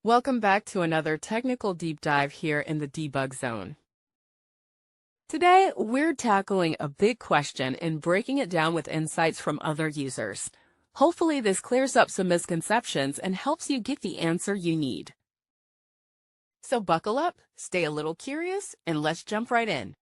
Welcome back to another technical deep dive here in the debug zone. Today, we're tackling a big question and breaking it down with insights from other users. Hopefully, this clears up some misconceptions and helps you get the answer you need. So buckle up, stay a little curious, and let's jump right in.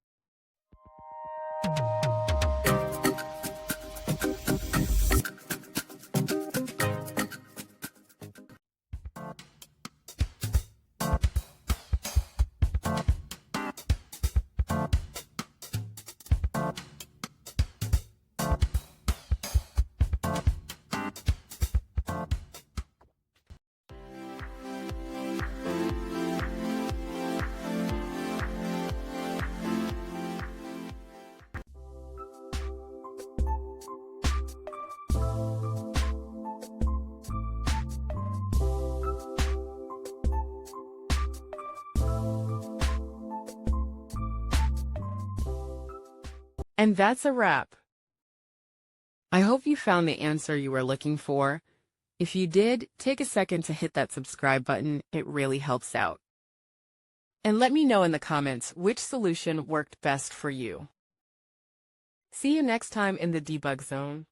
And that's a wrap. I hope you found the answer you were looking for. If you did, take a second to hit that subscribe button. It really helps out. And let me know in the comments which solution worked best for you. See you next time in the debug zone.